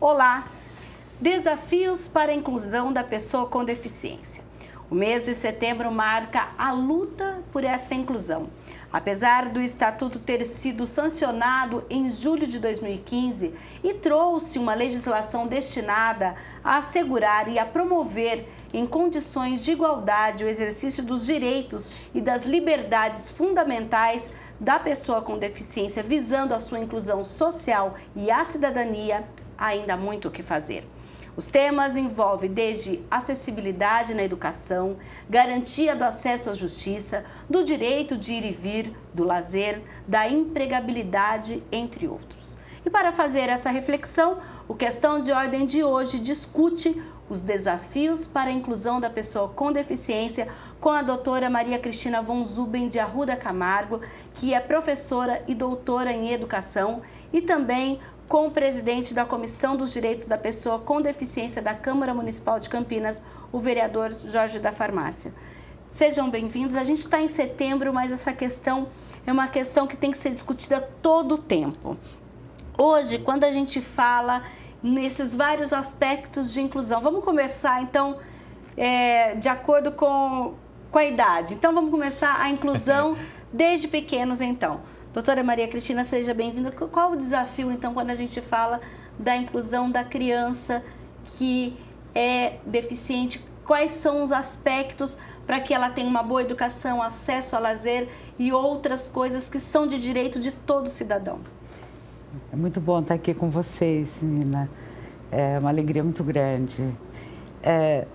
Olá! Desafios para a inclusão da pessoa com deficiência. O mês de setembro marca a luta por essa inclusão. Apesar do Estatuto ter sido sancionado em julho de 2015 e trouxe uma legislação destinada a assegurar e a promover em condições de igualdade o exercício dos direitos e das liberdades fundamentais da pessoa com deficiência, visando a sua inclusão social e a cidadania, ainda há muito o que fazer. Os temas envolvem desde acessibilidade na educação, garantia do acesso à justiça, do direito de ir e vir, do lazer, da empregabilidade, entre outros. E para fazer essa reflexão, o Questão de Ordem de hoje discute os desafios para a inclusão da pessoa com deficiência com a doutora Maria Cristina von Zuben de Arruda Camargo, que é professora e doutora em educação, e também com o presidente da Comissão dos Direitos da Pessoa com Deficiência da Câmara Municipal de Campinas, o vereador Jorge da Farmácia. Sejam bem-vindos. A gente está em setembro, mas essa questão é uma questão que tem que ser discutida todo o tempo. Hoje, quando a gente fala nesses vários aspectos de inclusão, vamos começar, então, de acordo com a idade. Então, vamos começar a inclusão desde pequenos, então. Doutora Maria Cristina, seja bem-vinda. Qual o desafio, então, quando a gente fala da inclusão da criança que é deficiente? Quais são os aspectos para que ela tenha uma boa educação, acesso a lazer e outras coisas que são de direito de todo cidadão? É muito bom estar aqui com vocês, Nina. É uma alegria muito grande.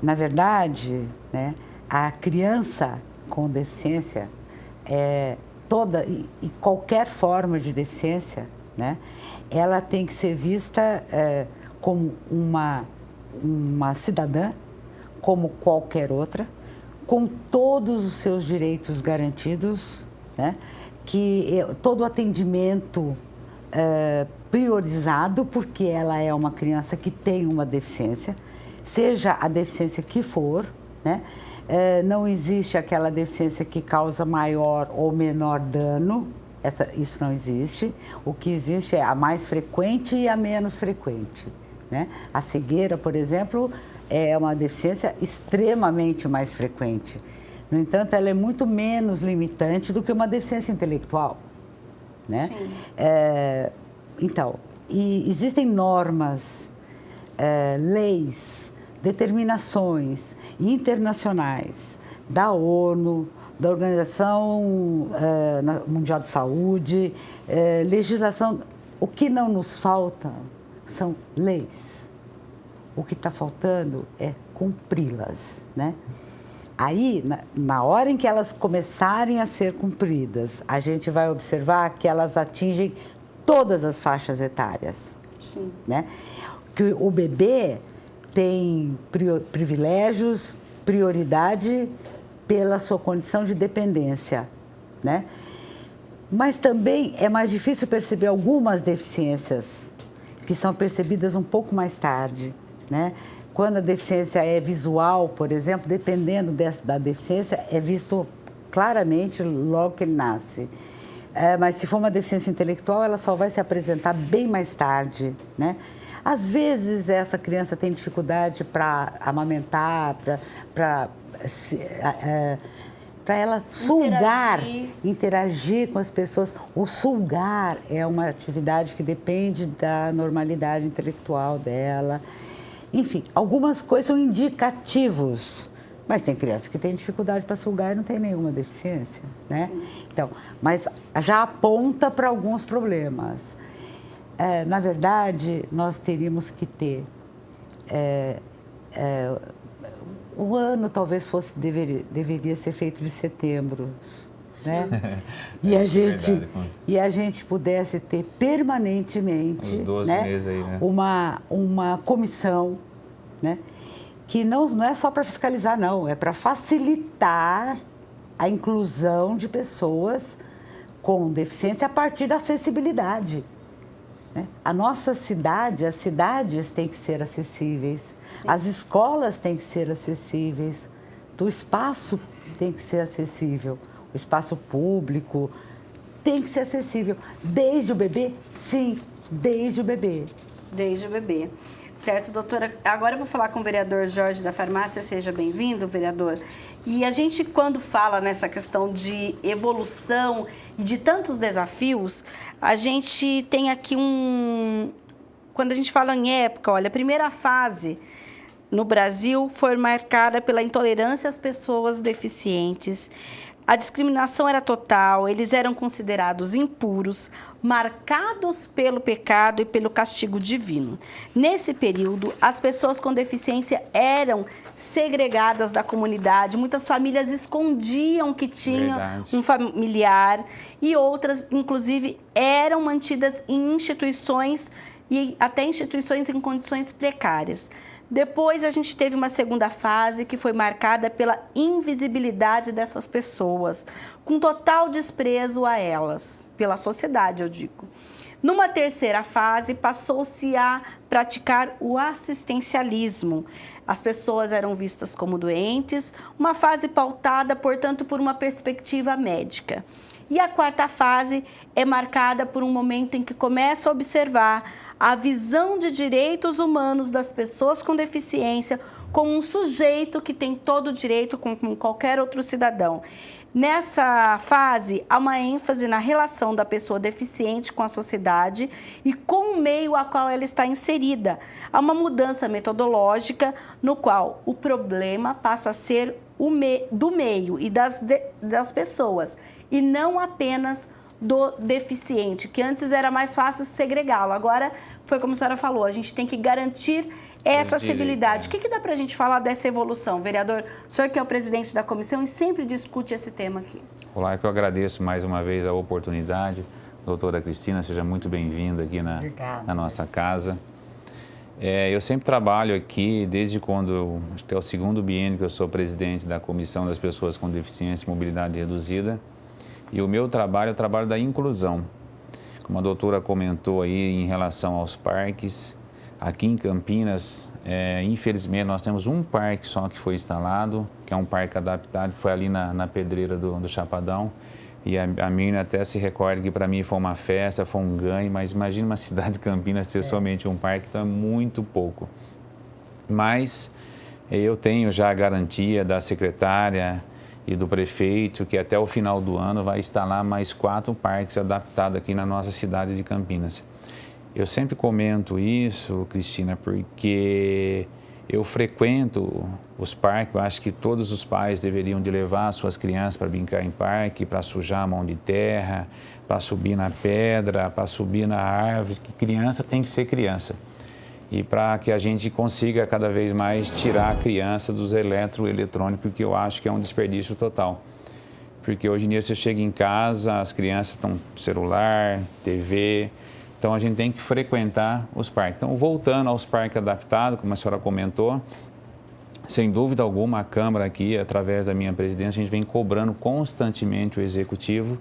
Na verdade, né, a criança com deficiência toda e qualquer forma de deficiência, né, ela tem que ser vista como uma cidadã, como qualquer outra, com todos os seus direitos garantidos, né, que todo o atendimento priorizado, porque ela é uma criança que tem uma deficiência, seja a deficiência que for, né? Não existe aquela deficiência que causa maior ou menor dano, isso não existe. O que existe é a mais frequente e a menos frequente, né? A cegueira, por exemplo, é uma deficiência extremamente mais frequente. No entanto, ela é muito menos limitante do que uma deficiência intelectual, né? Então, existem normas, leis, determinações internacionais da ONU, da Organização Mundial de Saúde, legislação. O que não nos falta são leis. O que está faltando é cumpri-las, né? Aí, na hora em que elas começarem a ser cumpridas, a gente vai observar que elas atingem todas as faixas etárias. Sim. Né? Que o bebê tem privilégios, prioridade pela sua condição de dependência, né? Mas também é mais difícil perceber algumas deficiências que são percebidas um pouco mais tarde, né? Quando a deficiência é visual, por exemplo, dependendo da deficiência, é visto claramente logo que ele nasce. Mas se for uma deficiência intelectual, ela só vai se apresentar bem mais tarde, né? Às vezes, essa criança tem dificuldade para amamentar, para ela sugar, interagir com as pessoas. O sugar é uma atividade que depende da normalidade intelectual dela. Enfim, algumas coisas são indicativos. Mas tem criança que tem dificuldade para sugar e não tem nenhuma deficiência, né? Então, mas já aponta para alguns problemas. Na verdade, nós teríamos que ter... o ano talvez deveria ser feito de setembro, né? E a gente pudesse ter permanentemente, uns 12 né, meses aí, né? uma comissão, né? Que não é só para fiscalizar, não, é para facilitar a inclusão de pessoas com deficiência a partir da acessibilidade, né? A nossa cidade, as cidades têm que ser acessíveis, sim, as escolas têm que ser acessíveis, o espaço tem que ser acessível, o espaço público tem que ser acessível. Desde o bebê? Sim, desde o bebê. Desde o bebê. Certo, doutora. Agora eu vou falar com o vereador Jorge da Farmácia. Seja bem-vindo, vereador. E a gente, quando fala nessa questão de evolução e de tantos desafios, a gente tem aqui Quando a gente fala em época, olha, a primeira fase no Brasil foi marcada pela intolerância às pessoas deficientes. A discriminação era total, eles eram considerados impuros, marcados pelo pecado e pelo castigo divino. Nesse período, as pessoas com deficiência eram segregadas da comunidade, muitas famílias escondiam que tinham um familiar e outras, inclusive, eram mantidas em instituições e até instituições em condições precárias. Depois a gente teve uma segunda fase que foi marcada pela invisibilidade dessas pessoas, com total desprezo a elas, pela sociedade, eu digo. Numa terceira fase, passou-se a praticar o assistencialismo. As pessoas eram vistas como doentes, uma fase pautada, portanto, por uma perspectiva médica. E a quarta fase é marcada por um momento em que começa a observar a visão de direitos humanos das pessoas com deficiência como um sujeito que tem todo o direito como qualquer outro cidadão. Nessa fase, há uma ênfase na relação da pessoa deficiente com a sociedade e com o meio a qual ela está inserida. Há uma mudança metodológica no qual o problema passa a ser do meio e das pessoas, e não apenas do deficiente, que antes era mais fácil segregá-lo. Agora, foi como a senhora falou, a gente tem que garantir essa acessibilidade. O que dá para a gente falar dessa evolução, vereador? O senhor que é o presidente da comissão e sempre discute esse tema aqui. Olá, que eu agradeço mais uma vez a oportunidade. Doutora Cristina, seja muito bem-vinda aqui na nossa casa. Eu sempre trabalho aqui, desde quando, acho que é o segundo biênio que eu sou presidente da Comissão das Pessoas com Deficiência e Mobilidade Reduzida. E o meu trabalho é o trabalho da inclusão. Como a doutora comentou aí em relação aos parques, aqui em Campinas, infelizmente, nós temos um parque só que foi instalado, que é um parque adaptado, que foi ali na pedreira do Chapadão. E a Mirna até se recorda que para mim foi uma festa, foi um ganho, mas imagina uma cidade de Campinas ter somente um parque, então é muito pouco. Mas eu tenho já a garantia da secretária e do prefeito que até o final do ano vai instalar mais 4 parques adaptados aqui na nossa cidade de Campinas. Eu sempre comento isso, Cristina, porque eu frequento os parques, eu acho que todos os pais deveriam de levar suas crianças para brincar em parque, para sujar a mão de terra, para subir na pedra, para subir na árvore, que criança tem que ser criança. E para que a gente consiga cada vez mais tirar a criança dos eletrônicos, que eu acho que é um desperdício total. Porque hoje em dia você chega em casa, as crianças estão com celular, TV, então a gente tem que frequentar os parques. Então, voltando aos parques adaptados, como a senhora comentou, sem dúvida alguma a Câmara aqui, através da minha presidência, a gente vem cobrando constantemente o Executivo.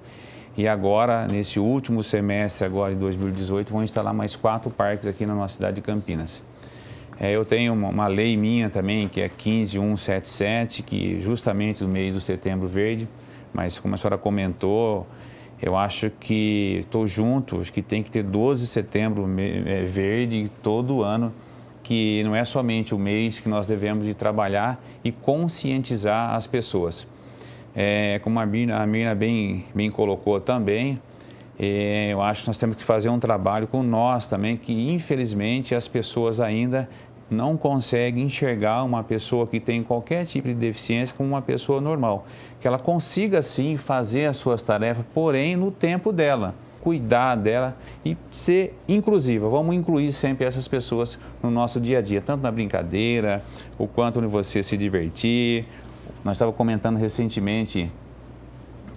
E agora, nesse último semestre, agora de 2018, vão instalar mais 4 parques aqui na nossa cidade de Campinas. Eu tenho uma lei minha também, que é 15177, que justamente no mês do Setembro Verde, mas como a senhora comentou, eu acho que estou junto, acho que tem que ter 12 de setembro verde todo ano, que não é somente o mês que nós devemos de trabalhar e conscientizar as pessoas. Como a Mirna bem colocou também, eu acho que nós temos que fazer um trabalho com nós também, que infelizmente as pessoas ainda não conseguem enxergar uma pessoa que tem qualquer tipo de deficiência como uma pessoa normal. Que ela consiga sim fazer as suas tarefas, porém no tempo dela, cuidar dela e ser inclusiva. Vamos incluir sempre essas pessoas no nosso dia a dia, tanto na brincadeira, o quanto de você se divertir. Nós estávamos comentando recentemente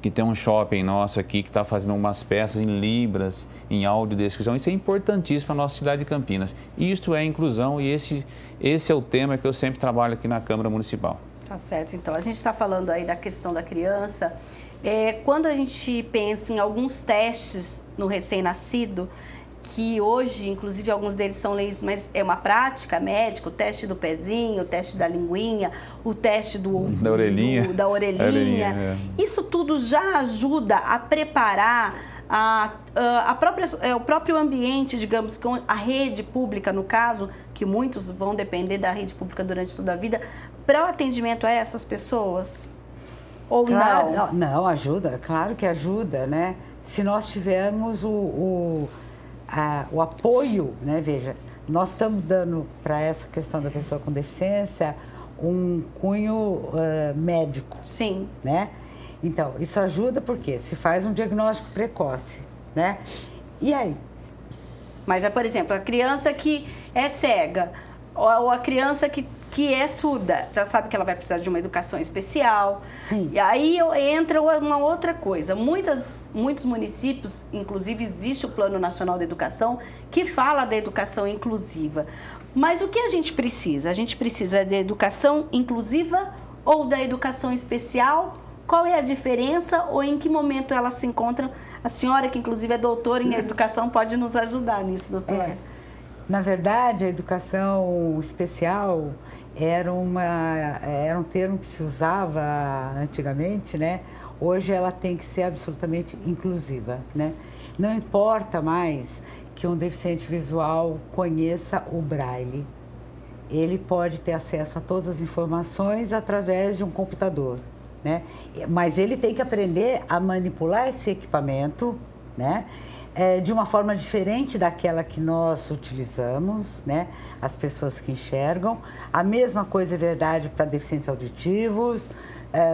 que tem um shopping nosso aqui que está fazendo umas peças em libras, em audiodescrição. Isso é importantíssimo para a nossa cidade de Campinas. Isto é inclusão e esse é o tema que eu sempre trabalho aqui na Câmara Municipal. Tá certo. Então, a gente está falando aí da questão da criança. Quando a gente pensa em alguns testes no recém-nascido, que hoje, inclusive, alguns deles são leis, mas é uma prática médica, o teste do pezinho, o teste da linguinha, o teste da orelhinha. Isso tudo já ajuda a preparar o próprio ambiente, digamos, a rede pública, no caso, que muitos vão depender da rede pública durante toda a vida, para o atendimento a essas pessoas? Ou claro, não? Não, ajuda, claro que ajuda, né? Se nós tivermos o apoio, né? Veja, nós estamos dando para essa questão da pessoa com deficiência um cunho médico. Sim. Né? Então, isso ajuda porque se faz um diagnóstico precoce, né? E aí? Mas, por exemplo, a criança que é cega ou a criança que é surda, já sabe que ela vai precisar de uma educação especial. Sim. E aí entra uma outra coisa. Muitos municípios, inclusive existe o Plano Nacional de Educação, que fala da educação inclusiva. Mas o que a gente precisa? A gente precisa da educação inclusiva ou da educação especial? Qual é a diferença ou em que momento elas se encontram? A senhora, que inclusive é doutora em educação, pode nos ajudar nisso, doutora. Na verdade, a educação especial era um termo que se usava antigamente, né? Hoje ela tem que ser absolutamente inclusiva, né? Não importa mais que um deficiente visual conheça o braille. Ele pode ter acesso a todas as informações através de um computador, né? Mas ele tem que aprender a manipular esse equipamento, né? De uma forma diferente daquela que nós utilizamos, né? As pessoas que enxergam. A mesma coisa é verdade para deficientes auditivos,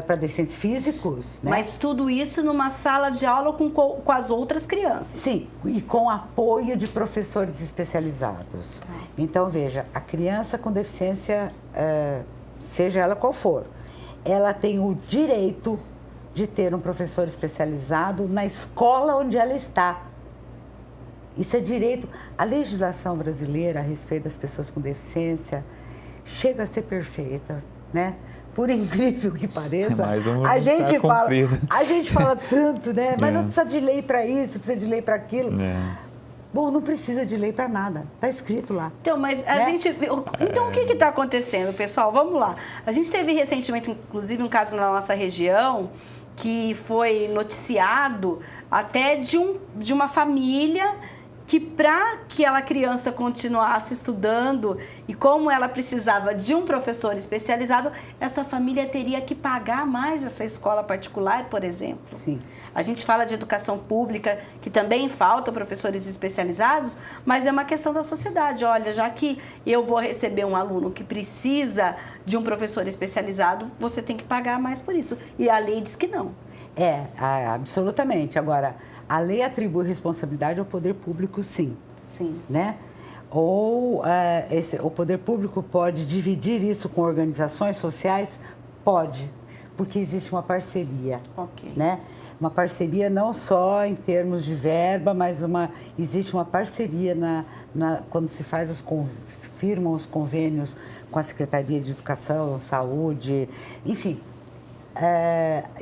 para deficientes físicos. Né? Mas tudo isso numa sala de aula com as outras crianças. Sim, e com apoio de professores especializados. Então, veja, a criança com deficiência, seja ela qual for, ela tem o direito de ter um professor especializado na escola onde ela está. Isso é direito. A legislação brasileira a respeito das pessoas com deficiência chega a ser perfeita, né? Por incrível que pareça, a gente fala tanto, né? Mas não precisa de lei para isso, precisa de lei para aquilo. Bom, não precisa de lei para nada. Está escrito lá. Então, mas Então, o que está acontecendo, pessoal? Vamos lá. A gente teve recentemente, inclusive, um caso na nossa região que foi noticiado até de uma família que, para aquela criança continuasse estudando e como ela precisava de um professor especializado, essa família teria que pagar mais essa escola particular, por exemplo. Sim. A gente fala de educação pública, que também faltam professores especializados, mas é uma questão da sociedade. Olha, já que eu vou receber um aluno que precisa de um professor especializado, você tem que pagar mais por isso. E a lei diz que não. Absolutamente. Agora, a lei atribui responsabilidade ao poder público, sim. Sim. Né? Ou o poder público pode dividir isso com organizações sociais? Pode, porque existe uma parceria. Ok. Né? Uma parceria não só em termos de verba, mas existe uma parceria quando se firmam os convênios com a Secretaria de Educação, Saúde, enfim.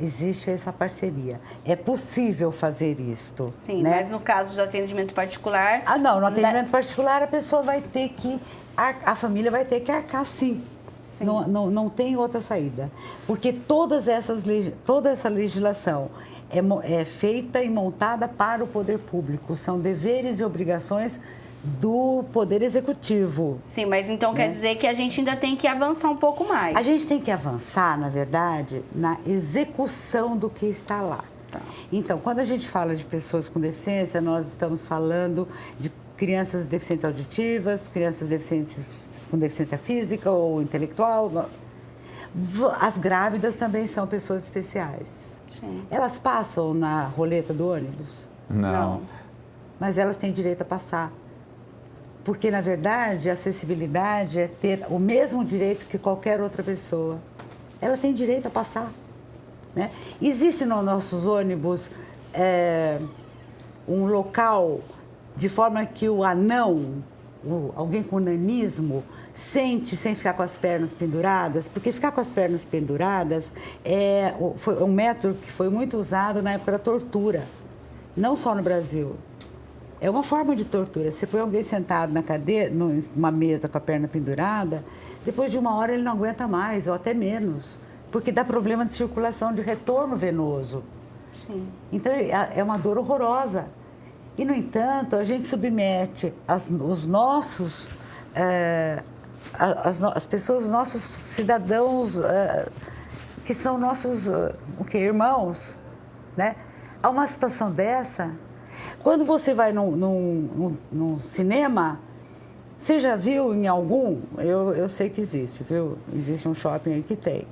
Existe essa parceria. É possível fazer isto. Sim, né? mas no caso de atendimento particular... Não, no atendimento particular a pessoa vai ter que... A família vai ter que arcar, sim. Sim. Não tem outra saída. Porque toda essa legislação é feita e montada para o poder público. São deveres e obrigações do Poder Executivo. Sim, mas então quer dizer que a gente ainda tem que avançar um pouco mais. A gente tem que avançar, na verdade, na execução do que está lá. Tá. Então, quando a gente fala de pessoas com deficiência, nós estamos falando de crianças deficientes auditivas, crianças com deficiência física ou intelectual. As grávidas também são pessoas especiais. Sim. Elas passam na roleta do ônibus? Não. Mas elas têm direito a passar. Porque, na verdade, a acessibilidade é ter o mesmo direito que qualquer outra pessoa. Ela tem direito a passar. Né? Existe nos nossos ônibus um local de forma que o anão, alguém com nanismo, sente sem ficar com as pernas penduradas, porque ficar com as pernas penduradas foi um método que foi muito usado na época da tortura, não só no Brasil. É uma forma de tortura. Você põe alguém sentado na cadeira, numa mesa com a perna pendurada, depois de uma hora ele não aguenta mais, ou até menos, porque dá problema de circulação, de retorno venoso. Sim. Então, é uma dor horrorosa. E, no entanto, a gente submete os nossos as pessoas, nossos cidadãos, que são nossos irmãos, né? Há uma situação dessa, quando você vai num cinema, você já viu em algum, eu sei que existe, viu? Existe um shopping aí que tem,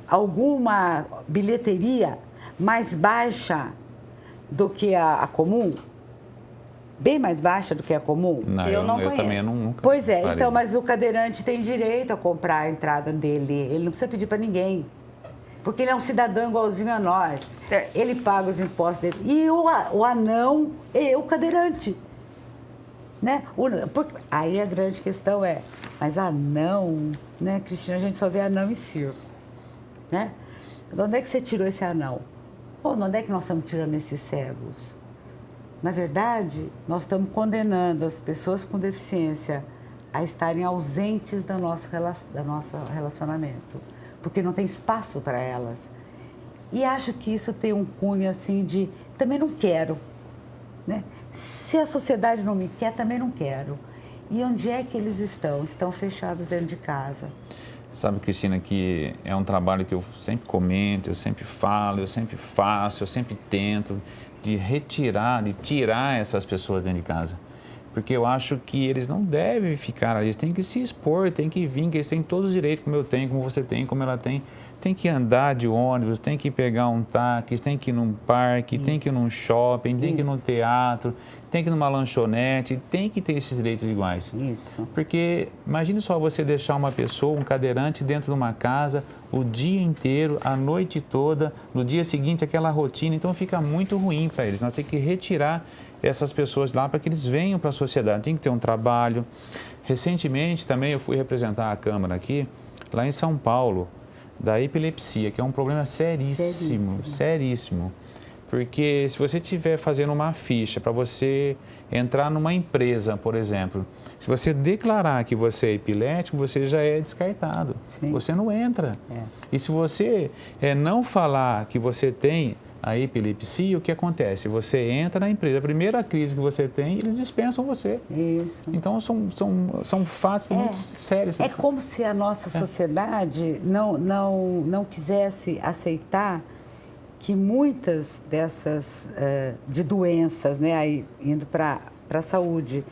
alguma bilheteria mais baixa do que a comum? Bem mais baixa do que a comum? Não, eu também nunca. Pois é, então, mas o cadeirante tem direito a comprar a entrada dele, ele não precisa pedir para ninguém. Porque ele é um cidadão igualzinho a nós. Ele paga os impostos dele. E o anão é o cadeirante. Né? Aí a grande questão é, mas anão, né, Cristina, a gente só vê anão em circo. Né? De onde é que você tirou esse anão? Pô, de onde é que nós estamos tirando esses cegos? Na verdade, nós estamos condenando as pessoas com deficiência a estarem ausentes do nosso relacionamento. Porque não tem espaço para elas. E acho que isso tem um cunho assim de, também não quero. Né? Se a sociedade não me quer, também não quero. E onde é que eles estão? Estão fechados dentro de casa. Sabe, Cristina, que é um trabalho que eu sempre comento, eu sempre falo, eu sempre faço, eu sempre tento de tirar essas pessoas dentro de casa. Porque eu acho que eles não devem ficar ali, eles têm que se expor, têm que vir, que eles têm todos os direitos, como eu tenho, como você tem, como ela tem. Tem que andar de ônibus, tem que pegar um táxi, tem que ir num parque, tem que ir num shopping, tem que ir num teatro, tem que ir numa lanchonete, tem que ter esses direitos iguais. Isso. Porque imagine só você deixar uma pessoa, um cadeirante dentro de uma casa o dia inteiro, a noite toda, no dia seguinte aquela rotina, então fica muito ruim para eles. Nós temos que retirar essas pessoas lá para que eles venham para a sociedade. Tem que ter um trabalho. Recentemente também eu fui representar a Câmara aqui, lá em São Paulo, da epilepsia, que é um problema seríssimo. Porque se você estiver fazendo uma ficha para você entrar numa empresa, por exemplo, se você declarar que você é epilético, você já é descartado. Sim. Você não entra. E se você não falar que você tem a epilepsia, o que acontece? Você entra na empresa, a primeira crise que você tem, eles dispensam você. Isso. Então, são fatos muito sérios. É como se a nossa sociedade não quisesse aceitar que muitas dessas de doenças, né, aí, indo para a saúde,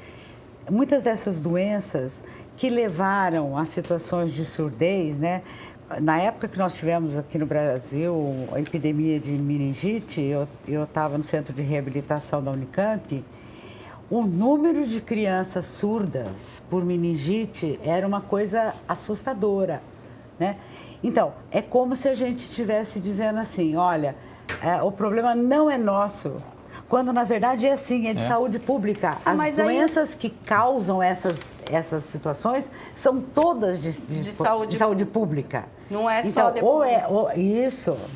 muitas dessas doenças que levaram a situações de surdez, né? Na época que nós tivemos aqui no Brasil a epidemia de meningite, eu estava no centro de reabilitação da Unicamp, o número de crianças surdas por meningite era uma coisa assustadora, né? Então, é como se a gente estivesse dizendo assim, olha, o problema não é nosso, quando na verdade é assim, é de saúde pública. As doenças que causam essas situações são todas de saúde pública. Não é então, só depois.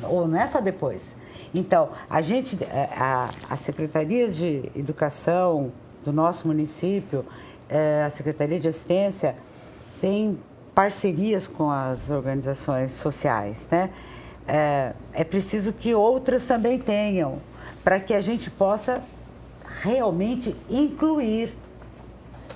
Ou não é só depois. Então, as secretarias de educação do nosso município, a Secretaria de Assistência, tem parcerias com as organizações sociais, né? É preciso que outras também tenham, para que a gente possa realmente incluir,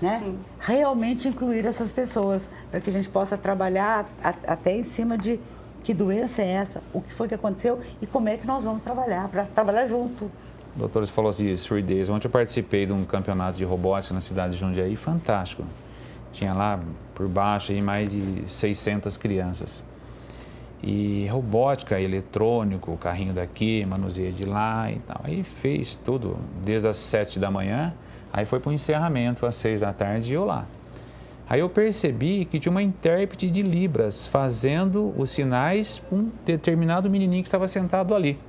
né? Sim. Realmente incluir essas pessoas, para que a gente possa trabalhar até em cima de que doença é essa, o que foi que aconteceu e como é que nós vamos trabalhar, para trabalhar junto. Doutora, você falou de surdez. Ontem eu participei de um campeonato de robótica na cidade de Jundiaí, fantástico. Tinha lá por baixo aí mais de 600 crianças. E robótica, eletrônico, carrinho daqui, manuseio de lá e tal. Aí fez tudo desde as 7 da manhã, aí foi para o encerramento às 6 da tarde e eu lá. Aí eu percebi que tinha uma intérprete de Libras fazendo os sinais para um determinado menininho que estava sentado ali.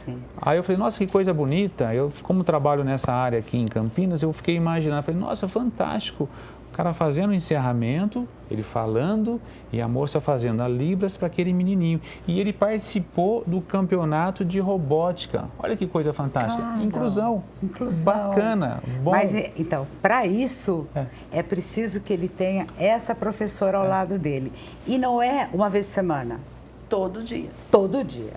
Isso. Aí eu falei, nossa, que coisa bonita. Eu, como trabalho nessa área aqui em Campinas, eu fiquei imaginando, falei, nossa, fantástico. O cara fazendo o encerramento, ele falando e a moça fazendo a Libras para aquele menininho. E ele participou do campeonato de robótica. Olha que coisa fantástica. Inclusão. Bacana. Bom. Mas, então, para isso, é preciso que ele tenha essa professora ao lado dele. E não é uma vez por semana. Todo dia. Todo dia.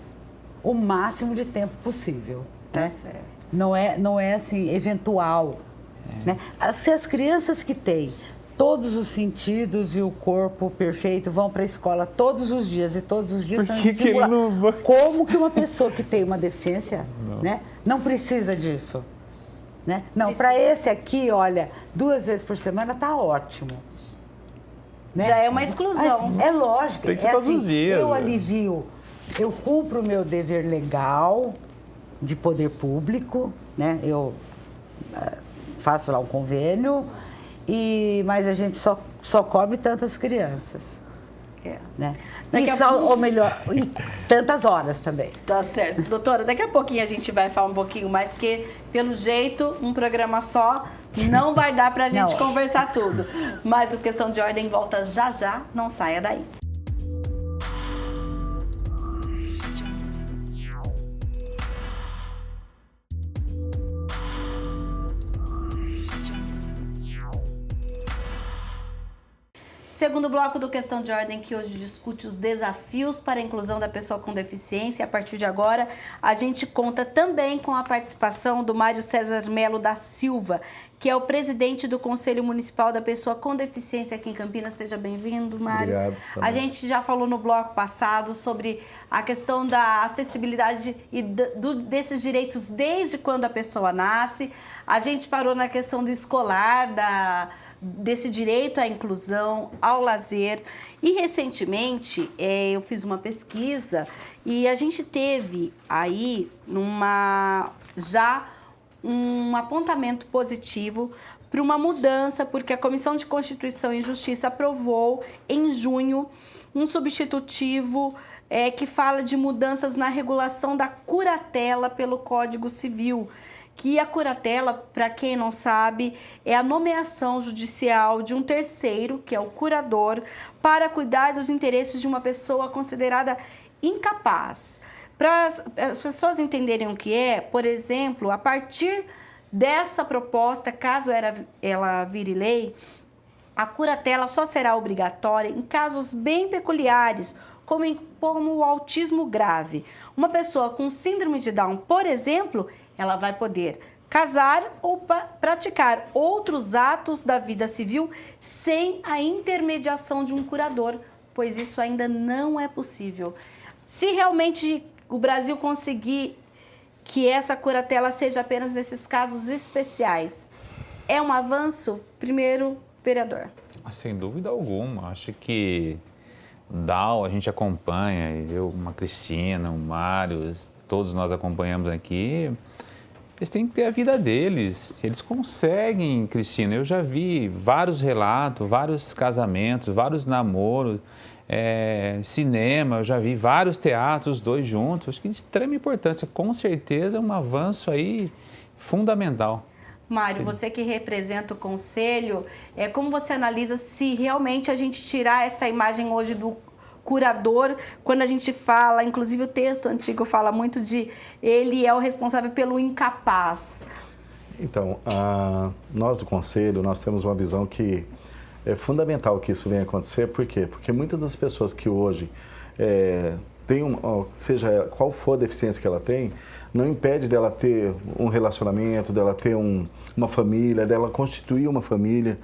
O máximo de tempo possível. Né? Certo. Não é assim, eventual. Né? Se as crianças que têm todos os sentidos e o corpo perfeito vão para a escola todos os dias e todos os dias são estimulados, como que uma pessoa que tem uma deficiência né, não precisa disso? Né? Não, para esse aqui, olha, 2 vezes por semana tá ótimo. Né? Já é uma exclusão. Mas é lógico. Tem que ser todos os dias. Eu alivio, eu cumpro o meu dever legal de poder público, né? Eu faço lá um convênio, mas a gente só cobre tantas crianças. Né? Ou melhor, e tantas horas também. Tá certo. Doutora, daqui a pouquinho a gente vai falar um pouquinho mais, porque, pelo jeito, um programa só não vai dar pra gente conversar tudo. Mas o Questão de Ordem volta já, não saia daí. Segundo bloco do Questão de Ordem, que hoje discute os desafios para a inclusão da pessoa com deficiência. A partir de agora, a gente conta também com a participação do Mário César Melo da Silva, que é o presidente do Conselho Municipal da Pessoa com Deficiência aqui em Campinas. Seja bem-vindo, Mário. Obrigado. Também. A gente já falou no bloco passado sobre a questão da acessibilidade e desses direitos desde quando a pessoa nasce. A gente parou na questão do escolar, desse direito à inclusão, ao lazer. E recentemente eu fiz uma pesquisa e a gente teve aí um apontamento positivo para uma mudança, porque a Comissão de Constituição e Justiça aprovou em junho um substitutivo que fala de mudanças na regulação da curatela pelo Código Civil. Que a curatela, para quem não sabe, é a nomeação judicial de um terceiro, que é o curador, para cuidar dos interesses de uma pessoa considerada incapaz. Para as pessoas entenderem o que é, por exemplo, a partir dessa proposta, caso ela vire lei, a curatela só será obrigatória em casos bem peculiares, como o autismo grave. Uma pessoa com síndrome de Down, por exemplo, ela vai poder casar ou praticar outros atos da vida civil sem a intermediação de um curador, pois isso ainda não é possível. Se realmente o Brasil conseguir que essa curatela seja apenas nesses casos especiais, é um avanço? Primeiro, vereador. Sem dúvida alguma. Acho que Down a gente acompanha, uma Cristina, um Mário, todos nós acompanhamos aqui. Eles têm que ter a vida deles, eles conseguem, Cristina. Eu já vi vários relatos, vários casamentos, vários namoros, cinema, eu já vi vários teatros, os dois juntos. Acho que de extrema importância, com certeza é um avanço aí fundamental. Mário, você que representa o Conselho, como você analisa se realmente a gente tirar essa imagem hoje do curador, quando a gente fala, inclusive o texto antigo fala muito de ele é o responsável pelo incapaz. Então, nós do Conselho, nós temos uma visão que é fundamental que isso venha acontecer. Por quê? Porque muitas das pessoas que hoje têm, seja qual for a deficiência que ela tem, não impede dela ter um relacionamento, dela ter uma família, dela constituir uma família.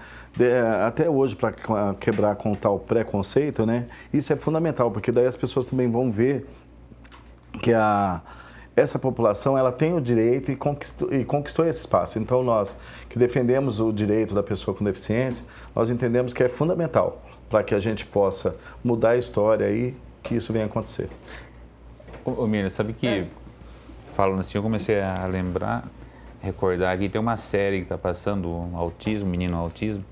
Até hoje, para quebrar com tal preconceito, né? Isso é fundamental, porque daí as pessoas também vão ver que essa população ela tem o direito e conquistou esse espaço. Então, nós que defendemos o direito da pessoa com deficiência, nós entendemos que é fundamental para que a gente possa mudar a história e que isso venha acontecer. Ô Miriam, sabe que, falando assim, eu comecei a recordar que tem uma série que está passando, Menino Autismo.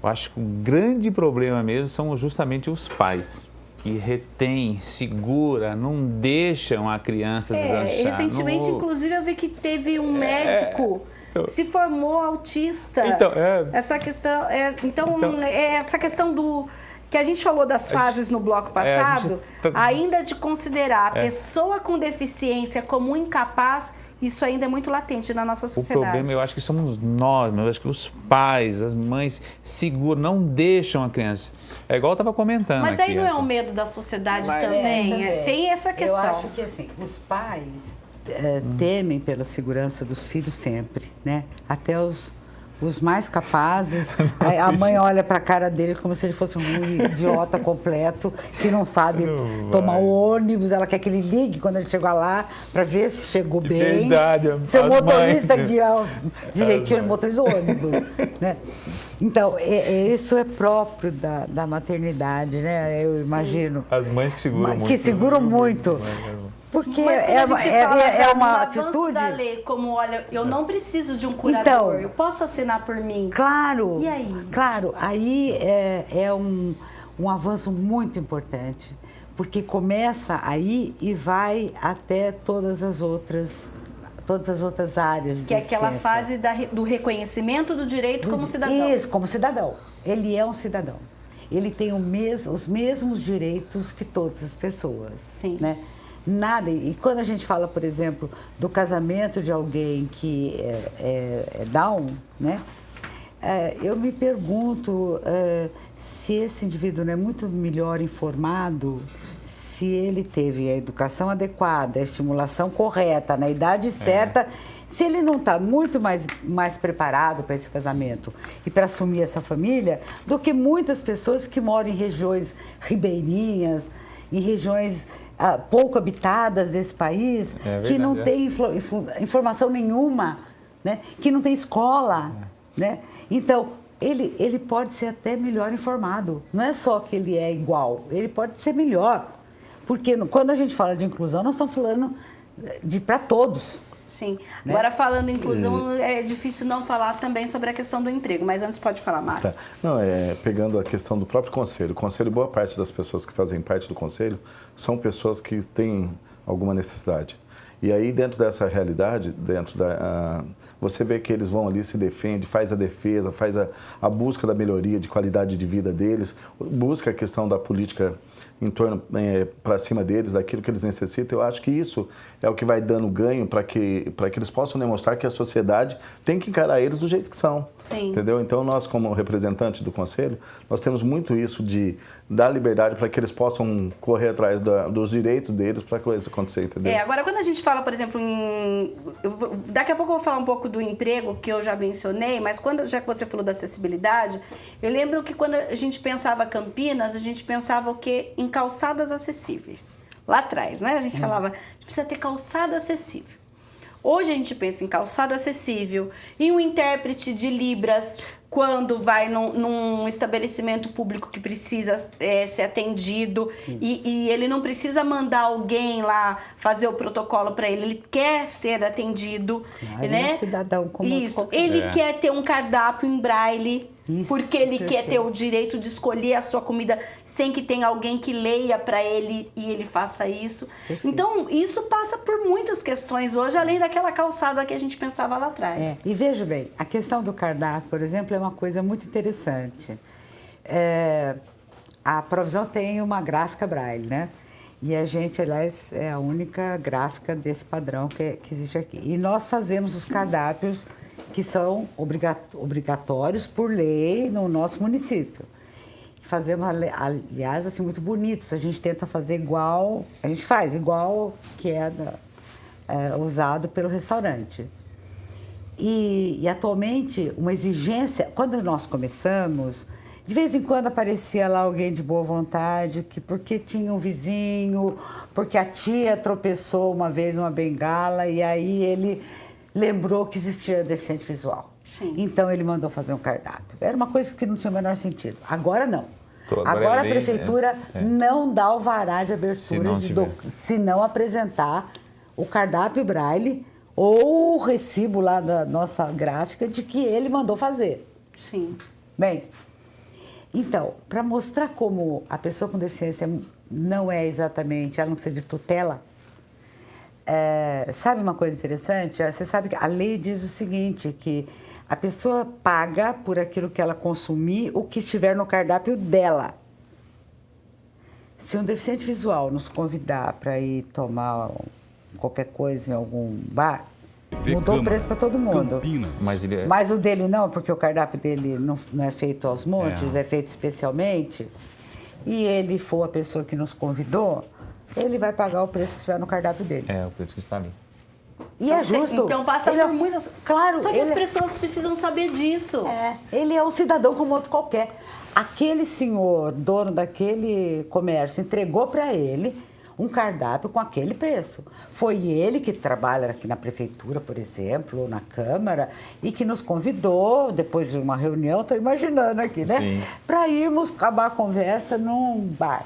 Eu acho que o grande problema mesmo são justamente os pais, que retêm, segura, não deixam a criança deslanchar. Recentemente, inclusive, eu vi que teve um médico que se formou autista. Essa questão do que a gente falou das fases no bloco passado, ainda de considerar a pessoa com deficiência como incapaz, isso ainda é muito latente na nossa sociedade. O problema, eu acho que somos nós, eu acho que os pais, as mães seguram, não deixam a criança. É igual eu estava comentando aqui. Mas aí não é o medo da sociedade também? Tem essa questão. Eu acho que assim, os pais temem pela segurança dos filhos sempre, né? Até os os mais capazes. A mãe olha para a cara dele como se ele fosse um idiota completo, que não sabe tomar o ônibus. Ela quer que ele ligue quando ele chegar lá, para ver se chegou bem. Verdade, seu motorista guiar direitinho, o motorista do ônibus. Né? Então, isso é próprio da maternidade, né? Eu imagino. As mães que seguram muito. Que seguram muito. Porque é uma atitude. Da lei, como, olha, eu não preciso de um curador, então, eu posso assinar por mim. Claro. E aí? Claro, aí é um avanço muito importante, porque começa aí e vai até todas as outras áreas. Que é aquela fase do reconhecimento do direito como cidadão. Isso, como cidadão. Ele é um cidadão. Ele tem os mesmos direitos que todas as pessoas. Sim. Né? Nada. E quando a gente fala, por exemplo, do casamento de alguém que é Down, né? Eu me pergunto se esse indivíduo não é muito melhor informado, se ele teve a educação adequada, a estimulação correta, na idade certa, se ele não está muito mais preparado para esse casamento e para assumir essa família, do que muitas pessoas que moram em regiões ribeirinhas, em regiões pouco habitadas desse país, que não tem informação nenhuma, né? Que não tem escola. Né? Então, ele pode ser até melhor informado. Não é só que ele é igual, ele pode ser melhor. Porque quando a gente fala de inclusão, nós estamos falando para todos. Sim. Né? Agora, falando em inclusão, é difícil não falar também sobre a questão do emprego, mas antes pode falar, Mário. Tá. Não, pegando a questão do próprio conselho. O conselho, boa parte das pessoas que fazem parte do conselho são pessoas que têm alguma necessidade. E aí, dentro dessa realidade, você vê que eles vão ali, se defendem, faz a defesa, faz a busca da melhoria de qualidade de vida deles, busca a questão da política em torno, para cima deles, daquilo que eles necessitam. Eu acho que isso é o que vai dando ganho para que eles possam demonstrar que a sociedade tem que encarar eles do jeito que são. Sim. Entendeu? Então, nós, como representantes do Conselho, nós temos muito isso de dar liberdade para que eles possam correr atrás dos direitos deles para que isso aconteça, entendeu? Agora, quando a gente fala, por exemplo, daqui a pouco eu vou falar um pouco do emprego, que eu já mencionei, mas já que você falou da acessibilidade, eu lembro que quando a gente pensava Campinas, a gente pensava o quê? Em calçadas acessíveis. Lá atrás, né? A gente falava, a gente precisa ter calçada acessível. Hoje a gente pensa em calçada acessível, em um intérprete de Libras, quando vai num estabelecimento público que precisa ser atendido e ele não precisa mandar alguém lá fazer o protocolo para ele quer ser atendido. Claro, né? Ele é um cidadão como isso. Ele quer ter um cardápio em braille, porque ele quer ter o direito de escolher a sua comida sem que tenha alguém que leia para ele e ele faça isso. Perfeito. Então, isso passa por muitas questões hoje, além daquela calçada que a gente pensava lá atrás. E veja bem, a questão do cardápio, por exemplo, é uma coisa muito interessante. A Provisão tem uma gráfica braille, né? E a gente, aliás, é a única gráfica desse padrão que existe aqui. E nós fazemos os cardápios que são obrigatórios por lei no nosso município. Fazemos, aliás, assim, muito bonitos. A gente tenta fazer igual, a gente faz igual que usado pelo restaurante. E atualmente, uma exigência, quando nós começamos, de vez em quando aparecia lá alguém de boa vontade, que porque tinha um vizinho, porque a tia tropeçou uma vez numa bengala e aí ele lembrou que existia deficiente visual. Sim. Então ele mandou fazer um cardápio. Era uma coisa que não tinha o menor sentido. Agora não. Agora a prefeitura não dá o vará de abertura se não apresentar o cardápio braille ou o recibo lá da nossa gráfica de que ele mandou fazer. Sim. Bem, então, para mostrar como a pessoa com deficiência não é exatamente, ela não precisa de tutela, sabe uma coisa interessante? Você sabe que a lei diz o seguinte, que a pessoa paga por aquilo que ela consumir, o que estiver no cardápio dela. Se um deficiente visual nos convidar para ir tomar qualquer coisa em algum bar, mudou o preço para todo mundo. Mas o dele não, porque o cardápio dele não é feito aos montes, é feito especialmente. E ele for a pessoa que nos convidou, ele vai pagar o preço que estiver no cardápio dele. O preço que está ali. E é justo. Então passa Ele por muitas... Claro. Só que as pessoas precisam saber disso. Ele é um cidadão como outro qualquer. Aquele senhor, dono daquele comércio, entregou para ele um cardápio com aquele preço. Foi ele que trabalha aqui na prefeitura, por exemplo, ou na Câmara, e que nos convidou, depois de uma reunião, estou imaginando aqui, né? Para irmos acabar a conversa num bar.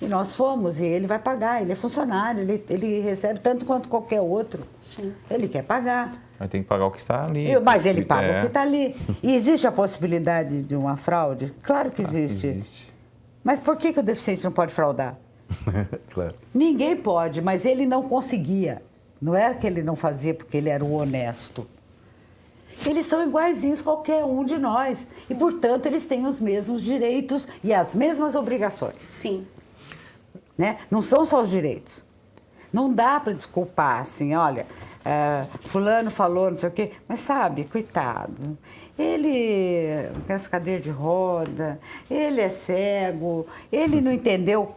E nós fomos, e ele vai pagar, ele é funcionário, ele recebe tanto quanto qualquer outro. Sim. Ele quer pagar. Mas tem que pagar o que está ali. Mas ele paga o que está ali. E existe a possibilidade de uma fraude? Claro que existe. Existe. Mas por que o deficiente não pode fraudar? Claro. Ninguém pode, mas ele não conseguia. Não era que ele não fazia porque ele era o honesto. Eles são iguaizinhos qualquer um de nós. E, portanto, eles têm os mesmos direitos e as mesmas obrigações. Sim. Né? Não são só os direitos. Não dá para desculpar assim, olha, fulano falou, não sei o quê, mas sabe, coitado, ele com essa cadeira de roda, ele é cego, ele não entendeu.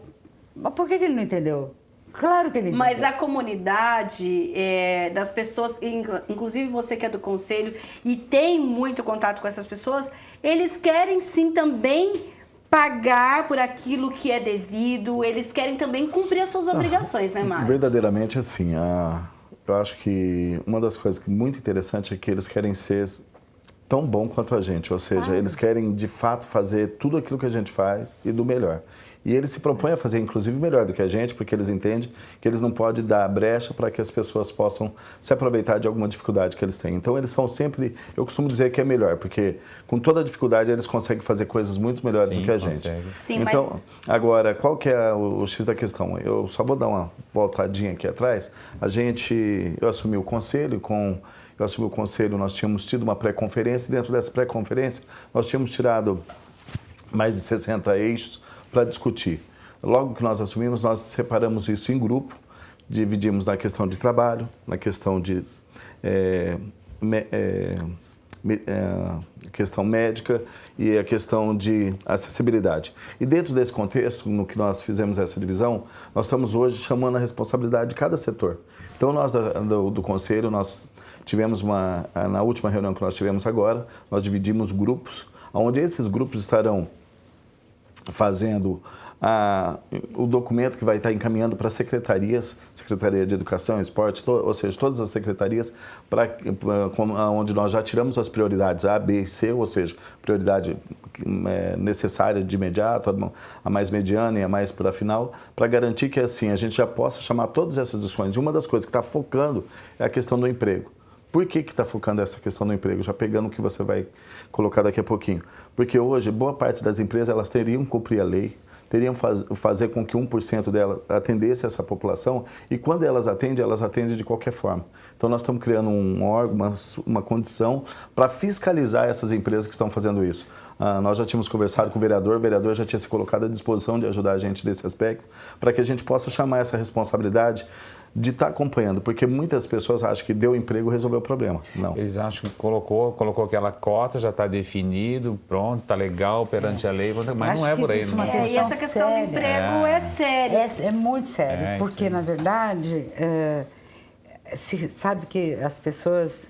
Mas por que ele não entendeu? Claro que ele entendeu. Mas a comunidade das pessoas, inclusive você que é do conselho e tem muito contato com essas pessoas, eles querem sim também pagar por aquilo que é devido, eles querem também cumprir as suas obrigações, né, Mário? Verdadeiramente, assim, eu acho que uma das coisas que muito interessante é que eles querem ser tão bom quanto a gente, ou seja, eles querem de fato fazer tudo aquilo que a gente faz e do melhor. E eles se propõem a fazer, inclusive, melhor do que a gente, porque eles entendem que eles não podem dar brecha para que as pessoas possam se aproveitar de alguma dificuldade que eles têm. Então, eles são sempre, eu costumo dizer que é melhor, porque com toda a dificuldade eles conseguem fazer coisas muito melhores do que a gente. Sim, então, agora, qual que é o X da questão? Eu só vou dar uma voltadinha aqui atrás. Eu assumi o conselho nós tínhamos tido uma pré-conferência, e dentro dessa pré-conferência nós tínhamos tirado mais de 60 eixos para discutir. Logo que nós assumimos, nós separamos isso em grupo, dividimos na questão de trabalho, na questão de questão médica e a questão de acessibilidade. E dentro desse contexto, no que nós fizemos essa divisão, nós estamos hoje chamando a responsabilidade de cada setor. Então, nós do Conselho, nós tivemos na última reunião que nós tivemos agora, nós dividimos grupos, onde esses grupos estarão fazendo o documento que vai estar encaminhando para secretarias, Secretaria de Educação e Esporte, ou seja, todas as secretarias, onde nós já tiramos as prioridades A, B e C, ou seja, prioridade necessária de imediato, a mais mediana e a mais para a final, para garantir que assim a gente já possa chamar todas essas discussões. E uma das coisas que está focando é a questão do emprego. Por que está focando essa questão do emprego? Já pegando o que você vai colocar daqui a pouquinho. Porque hoje, boa parte das empresas, elas teriam que cumprir a lei, teriam fazer com que 1% dela atendesse essa população, e quando elas atendem de qualquer forma. Então, nós estamos criando um órgão, uma condição para fiscalizar essas empresas que estão fazendo isso. Nós já tínhamos conversado com o vereador já tinha se colocado à disposição de ajudar a gente nesse aspecto, para que a gente possa chamar essa responsabilidade de estar acompanhando, porque muitas pessoas acham que deu emprego e resolveu o problema. Não. Eles acham que colocou aquela cota, já está definido, pronto, está legal perante a lei, mas não é por aí. Não é? E essa questão do emprego é séria. É muito sério, porque, na verdade, se sabe que as pessoas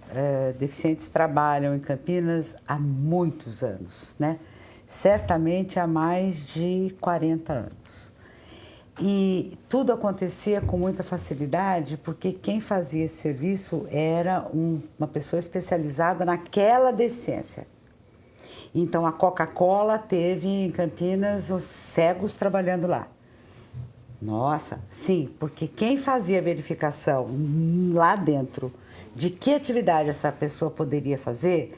deficientes trabalham em Campinas há muitos anos, né? Certamente há mais de 40 anos. E tudo acontecia com muita facilidade, porque quem fazia esse serviço era uma pessoa especializada naquela deficiência. Então, a Coca-Cola teve em Campinas os cegos trabalhando lá. Nossa, sim, porque quem fazia a verificação lá dentro de que atividade essa pessoa poderia fazer,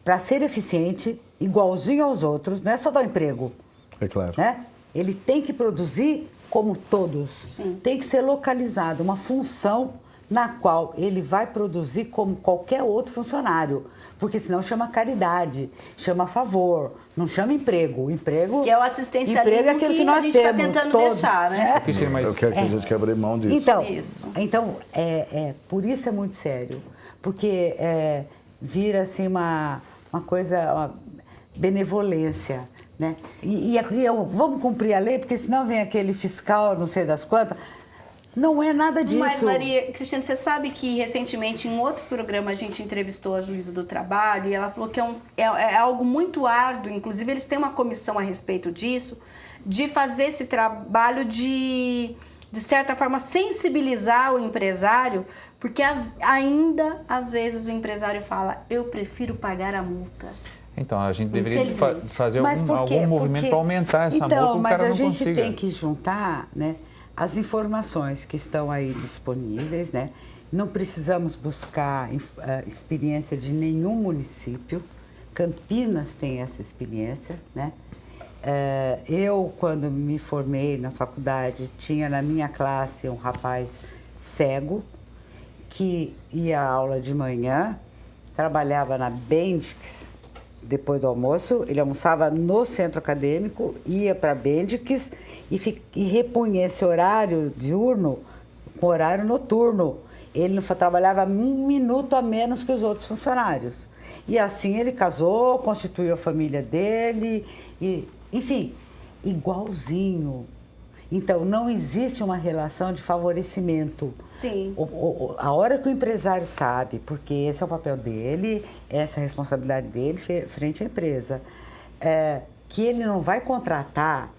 para ser eficiente, igualzinho aos outros, não é só dar emprego. É claro. Né? Ele tem que produzir como todos. Sim. Tem que ser localizado uma função na qual ele vai produzir como qualquer outro funcionário. Porque senão chama caridade, chama favor, não chama emprego. Emprego, que é o assistencialismo emprego é aquilo que nós a gente está temos, tentando todos. deixar, né? Eu quero que a gente quebre mão disso. Então por isso é muito sério. Porque vira assim uma coisa, uma benevolência. Né? Vamos cumprir a lei, porque senão vem aquele fiscal, não sei das quantas. Não é nada disso. Mas, Maria Cristina, você sabe que recentemente em um outro programa a gente entrevistou a juíza do trabalho e ela falou que é algo muito árduo, inclusive eles têm uma comissão a respeito disso, de fazer esse trabalho de certa forma, sensibilizar o empresário, porque ainda, às vezes, o empresário fala, eu prefiro pagar a multa. Então, a gente deveria fazer algum movimento para aumentar essa multa, então, o mas cara a não gente consiga. tem que juntar, né, as informações que estão aí disponíveis, né? Não precisamos buscar experiência de nenhum município. Campinas tem essa experiência, né? Eu, quando me formei na faculdade, tinha na minha classe um rapaz cego que ia à aula de manhã, trabalhava na Bendix. Depois do almoço, ele almoçava no centro acadêmico, ia para a Bendix e repunha esse horário diurno com horário noturno. Ele trabalhava 1 minuto a menos que os outros funcionários. E assim ele casou, constituiu a família dele, enfim, igualzinho. Então, não existe uma relação de favorecimento. Sim. A hora que o empresário sabe, porque esse é o papel dele, essa é a responsabilidade dele frente à empresa, que ele não vai contratar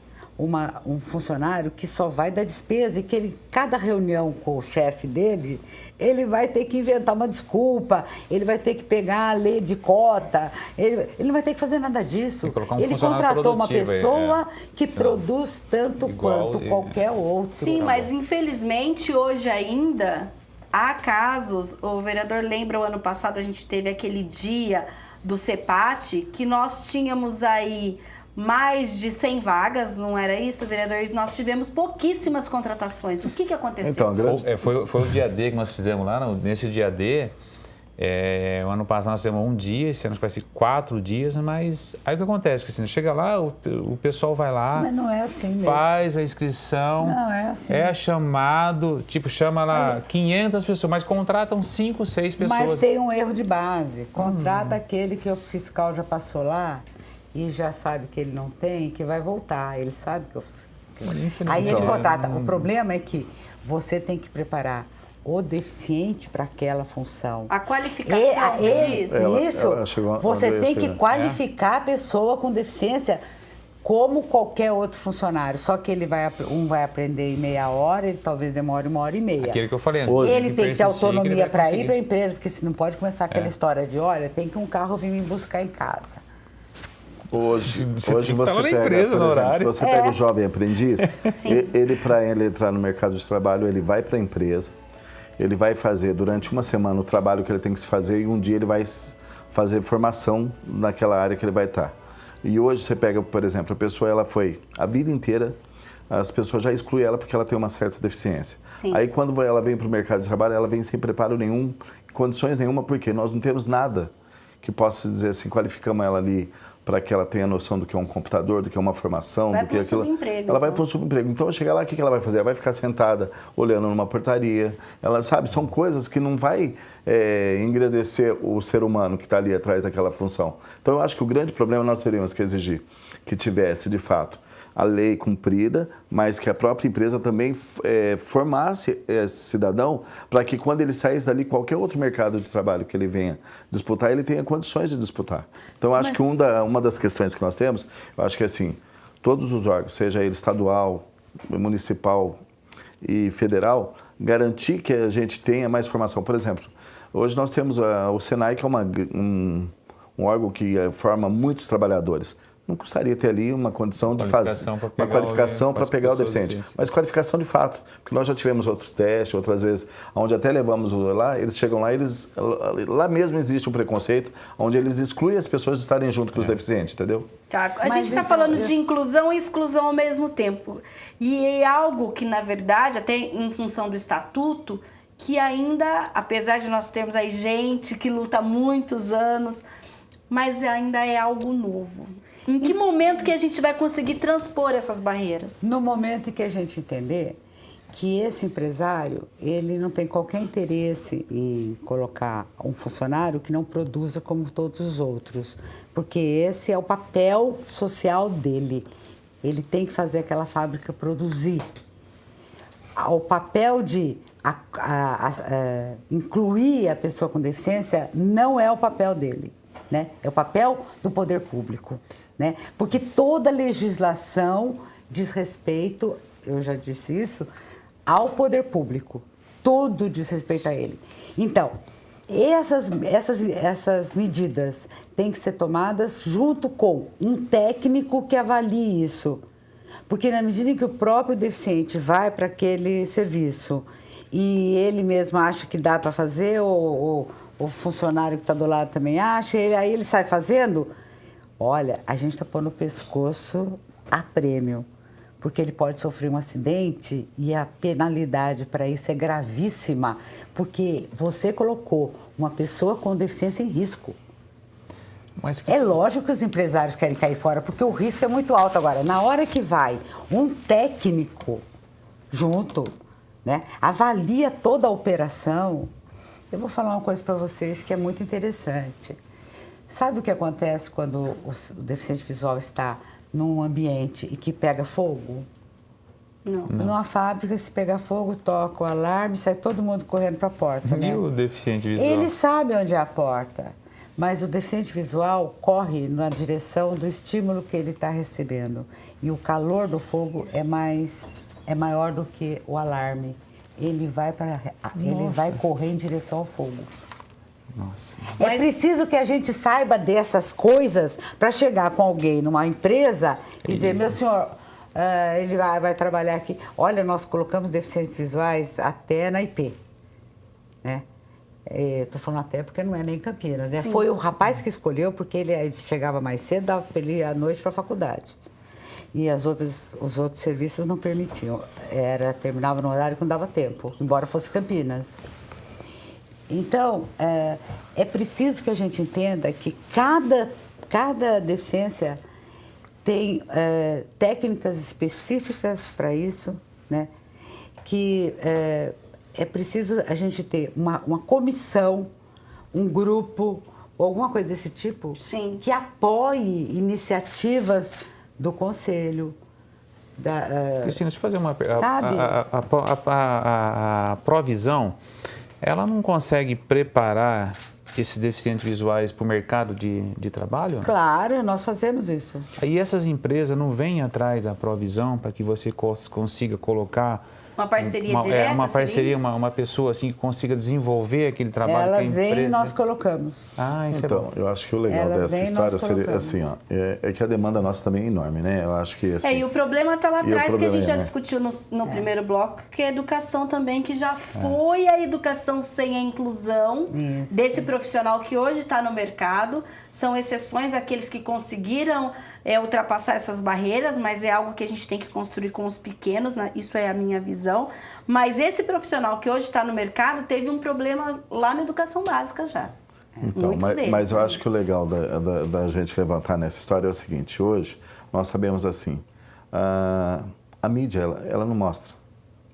um funcionário que só vai dar despesa e que ele, cada reunião com o chefe dele, ele vai ter que inventar uma desculpa, ele vai ter que pegar a lei de cota, ele não vai ter que fazer nada disso. Ele contratou uma pessoa que produz tanto quanto qualquer outro. Sim, mas infelizmente hoje ainda há casos, o vereador lembra o ano passado a gente teve aquele dia do CEPAT, que nós tínhamos aí mais de 100 vagas, não era isso, vereador? E nós tivemos pouquíssimas contratações. O que aconteceu? Então, foi o dia D que nós fizemos lá. Nesse dia D, o ano passado nós fizemos um dia, esse ano vai ser 4 dias, mas aí o que acontece? Porque, assim, chega lá, o pessoal vai lá, mas não é assim mesmo. Faz a inscrição, não é assim. Chamado, chama lá 500 pessoas, mas contratam 5, 6 pessoas. Mas tem um erro de base. Contrata aquele que o fiscal já passou lá e já sabe que ele não tem, que vai voltar. Ele sabe que eu... Aí ele contrata. O problema é que você tem que preparar o deficiente para aquela função. A qualificação, você tem que qualificar a pessoa com deficiência como qualquer outro funcionário. Só que um vai aprender em meia hora, ele talvez demore 1h30. Aquele que eu falei. Ele tem que ter autonomia para ir para a empresa, porque se não pode começar aquela história de, olha, tem que um carro vir me buscar em casa. Hoje você pega, empresa, por exemplo, você pega o jovem aprendiz, ele para ele entrar no mercado de trabalho, ele vai para a empresa, ele vai fazer durante uma semana o trabalho que ele tem que se fazer e um dia ele vai fazer formação naquela área que ele vai estar. E hoje você pega, por exemplo, a pessoa, ela foi a vida inteira, as pessoas já excluem ela porque ela tem uma certa deficiência. Sim. Aí quando ela vem para o mercado de trabalho, ela vem sem preparo nenhum, condições nenhuma, porque nós não temos nada que possa dizer assim, qualificamos ela ali para que ela tenha noção do que é um computador, do que é uma formação, do que é aquilo. Ela vai para um subemprego. Então, chegar lá, o que ela vai fazer? Ela vai ficar sentada, olhando numa portaria. Ela, sabe, são coisas que não vai engrandecer o ser humano que está ali atrás daquela função. Então, eu acho que o grande problema nós teríamos que exigir que tivesse, de fato, a lei cumprida, mas que a própria empresa também formasse esse cidadão para que quando ele saísse dali, qualquer outro mercado de trabalho que ele venha disputar, ele tenha condições de disputar. Então, eu acho que uma das questões que nós temos, eu acho que assim, todos os órgãos, seja ele estadual, municipal e federal, garantir que a gente tenha mais formação. Por exemplo, hoje nós temos o Senai, que é um órgão que forma muitos trabalhadores. Não custaria ter ali uma condição de fazer uma qualificação para pegar o deficiente. Mas qualificação de fato, porque nós já tivemos outros testes, outras vezes, onde até levamos lá, eles chegam lá, lá mesmo existe um preconceito, onde eles excluem as pessoas de estarem junto com os deficientes, entendeu? Tá, a gente está falando de inclusão e exclusão ao mesmo tempo. E é algo que, na verdade, até em função do estatuto, que ainda, apesar de nós termos aí gente que luta há muitos anos, mas ainda é algo novo. Em que momento que a gente vai conseguir transpor essas barreiras? No momento em que a gente entender que esse empresário, ele não tem qualquer interesse em colocar um funcionário que não produza como todos os outros, porque esse é o papel social dele. Ele tem que fazer aquela fábrica produzir. o papel de incluir a pessoa com deficiência não é o papel dele, né? É o papel do poder público, né? Porque toda legislação diz respeito, eu já disse isso, ao poder público. Tudo diz respeito a ele. Então, essas medidas têm que ser tomadas junto com um técnico que avalie isso. Porque na medida em que o próprio deficiente vai para aquele serviço e ele mesmo acha que dá para fazer, ou o funcionário que está do lado também acha, aí ele sai fazendo, olha, a gente está pondo o pescoço a prêmio. Porque ele pode sofrer um acidente e a penalidade para isso é gravíssima, porque você colocou uma pessoa com deficiência em risco. Mas... É lógico que os empresários querem cair fora, porque o risco é muito alto. Agora, na hora que vai um técnico junto, né, avalia toda a operação, eu vou falar uma coisa para vocês que é muito interessante. Sabe o que acontece quando o deficiente visual está num ambiente e que pega fogo? Não. Numa fábrica, se pegar fogo, toca o alarme, sai todo mundo correndo para a porta, né? E o deficiente visual? Ele sabe onde é a porta, mas o deficiente visual corre na direção do estímulo que ele está recebendo. E o calor do fogo é maior do que o alarme. Ele vai correr em direção ao fogo. Nossa. É preciso que a gente saiba dessas coisas para chegar com alguém numa empresa e dizer, meu senhor, ele vai trabalhar aqui. Olha, nós colocamos deficientes visuais até na IP, né? Estou falando até porque não é nem Campinas, né? Foi o rapaz que escolheu, porque ele chegava mais cedo, dava para ele ir à noite para a faculdade. E os outros serviços não permitiam. Terminava no horário que não dava tempo, embora fosse Campinas. Então, é preciso que a gente entenda que cada deficiência tem técnicas específicas para isso, né? Que é preciso a gente ter uma comissão, um grupo, ou alguma coisa desse tipo, sim, que apoie iniciativas do Conselho. Cristina, deixa eu fazer uma pergunta. Sabe? A provisão, ela não consegue preparar esses deficientes visuais para o mercado de trabalho? Claro, nós fazemos isso. Aí essas empresas não vêm atrás da provisão para que você consiga colocar... Uma parceria direta? Uma parceria, uma pessoa assim que consiga desenvolver aquele trabalho. Elas vêm e nós colocamos. Isso então, é bom. eu acho que o legal dessa história seria assim, ó, é que a demanda nossa também é enorme, né? Eu acho que assim, e o problema está lá atrás, que a gente já né? discutiu no primeiro bloco, que é a educação também, que já foi a educação sem a inclusão desse profissional que hoje está no mercado. São exceções aqueles que conseguiram ultrapassar essas barreiras, mas é algo que a gente tem que construir com os pequenos, né? Isso é a minha visão. Mas esse profissional que hoje está no mercado teve um problema lá na educação básica já. Então, mas eu acho que o legal da gente levantar nessa história é o seguinte: hoje nós sabemos assim, a mídia ela não mostra.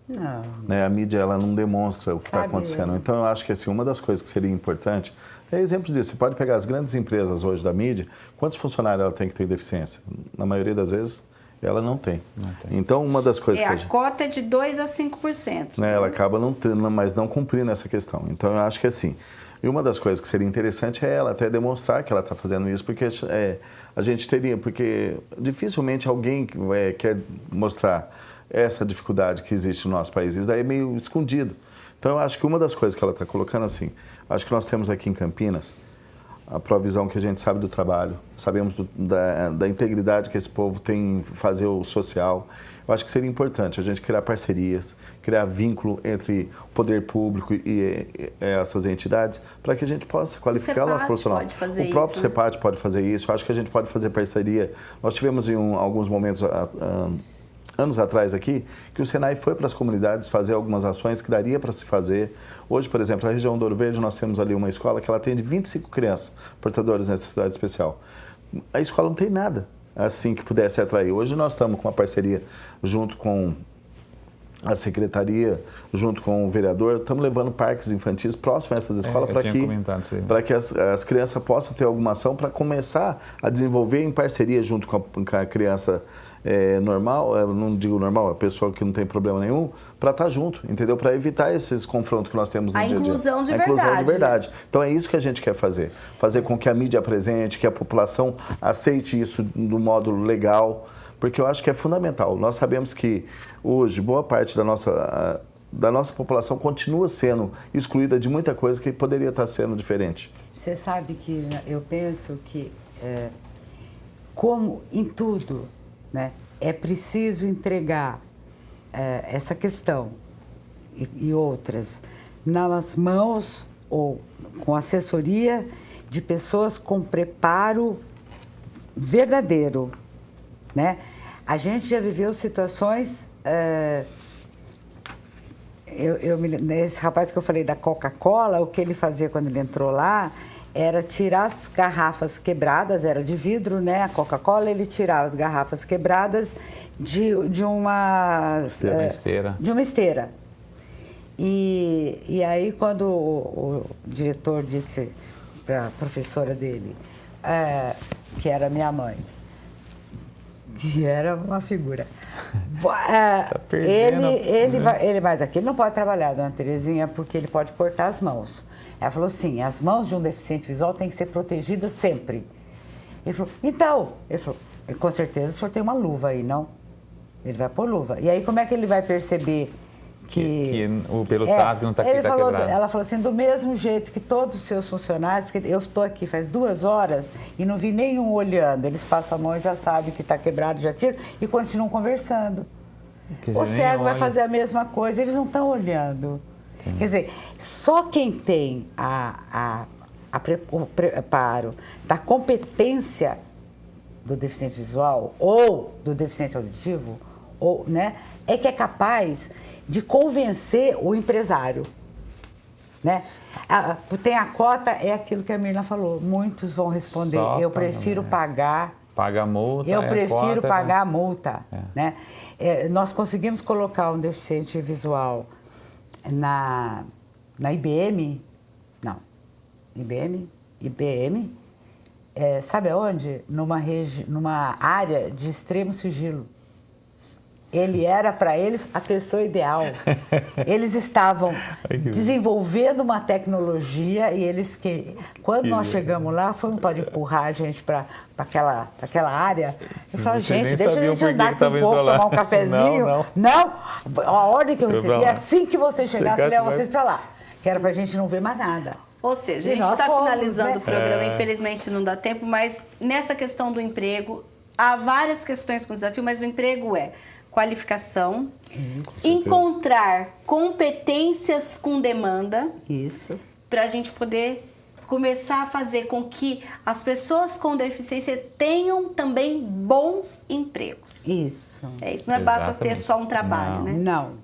Não. Né? A mídia ela não demonstra o que está acontecendo. Então eu acho que assim, uma das coisas que seria importante é exemplo disso. Você pode pegar as grandes empresas hoje da mídia, quantos funcionários ela tem que ter deficiência? Na maioria das vezes, ela não tem. Então, uma das coisas que a cota é de 2% a 5%. Né? Ela acaba não tendo, mas não cumprindo essa questão. Então, eu acho que assim, e uma das coisas que seria interessante é ela até demonstrar que ela está fazendo isso, porque a gente teria, porque dificilmente alguém quer mostrar essa dificuldade que existe no nosso país. Isso daí é meio escondido. Então, eu acho que uma das coisas que ela está colocando assim, acho que nós temos aqui em Campinas a provisão que a gente sabe do trabalho, sabemos da integridade que esse povo tem em fazer o social. Eu acho que seria importante a gente criar parcerias, criar vínculo entre o poder público e essas entidades, para que a gente possa qualificar o nosso profissional. O próprio CEPAT pode fazer isso, eu acho que a gente pode fazer parceria. Nós tivemos em alguns momentos, anos atrás aqui, que o Senai foi para as comunidades fazer algumas ações que daria para se fazer. Hoje, por exemplo, na região do Ouro Verde, nós temos ali uma escola que ela atende 25 crianças portadoras de necessidade especial. A escola não tem nada assim que pudesse atrair. Hoje nós estamos com uma parceria junto com a secretaria, junto com o vereador, estamos levando parques infantis próximos a essas escolas para que as crianças possam ter alguma ação para começar a desenvolver em parceria junto com a criança normal, não digo normal, a pessoa que não tem problema nenhum, para estar junto, entendeu? Para evitar esses confrontos que nós temos no dia a dia. Inclusão de a verdade. inclusão de verdade. Então é isso que a gente quer fazer. Fazer com que a mídia apresente, que a população aceite isso do modo legal, porque eu acho que é fundamental. Nós sabemos que hoje boa parte da nossa população continua sendo excluída de muita coisa que poderia estar sendo diferente. Você sabe que eu penso que, como em tudo, né, é preciso entregar essa questão e outras nas mãos ou com assessoria de pessoas com preparo verdadeiro, né? A gente já viveu situações... Esse rapaz que eu falei da Coca-Cola, o que ele fazia quando ele entrou lá era tirar as garrafas quebradas, era de vidro, né? A Coca-Cola, ele tirava as garrafas quebradas de uma esteira. E aí, quando o diretor disse para a professora dele, que era minha mãe, que era uma figura... Tá perdendo, Mas aqui ele não pode trabalhar, dona Terezinha, porque ele pode cortar as mãos. Ela falou assim, as mãos de um deficiente visual têm que ser protegidas sempre. Ele falou, então, ele falou, com certeza o senhor tem uma luva aí, não? Ele vai pôr luva. E aí como é que ele vai perceber que pelo tato que não está quebrado? Ela falou assim, do mesmo jeito que todos os seus funcionários, porque eu estou aqui faz 2 horas e não vi nenhum olhando, eles passam a mão e já sabem que está quebrado, já tiram e continuam conversando. O cego vai fazer a mesma coisa, eles não estão olhando. Sim. Quer dizer, só quem tem o preparo da competência do deficiente visual ou do deficiente auditivo, ou, né, é que é capaz de convencer o empresário, né? Tem a cota, é aquilo que a Mirna falou. Muitos vão responder, eu prefiro pagar... Paga a multa. Eu prefiro pagar a multa, né? Nós conseguimos colocar um deficiente visual na IBM, não, IBM, sabe aonde? Numa área de extremo sigilo. Ele era, para eles, a pessoa ideal. Eles estavam desenvolvendo uma tecnologia e quando nós chegamos lá, foi um tal de empurrar a gente para aquela área. Eu falava, gente, deixa a gente andar aqui um pouco, tomar um cafezinho. Não, a ordem que eu recebi é assim que vocês chegassem, leva vocês para lá. Que era para a gente não ver mais nada. Ou seja, a gente está finalizando o programa, infelizmente não dá tempo, mas nessa questão do emprego, há várias questões com desafio, mas o emprego qualificação, encontrar competências com demanda, para a gente poder começar a fazer com que as pessoas com deficiência tenham também bons empregos. Isso. É isso, não basta ter só um trabalho, né? Não.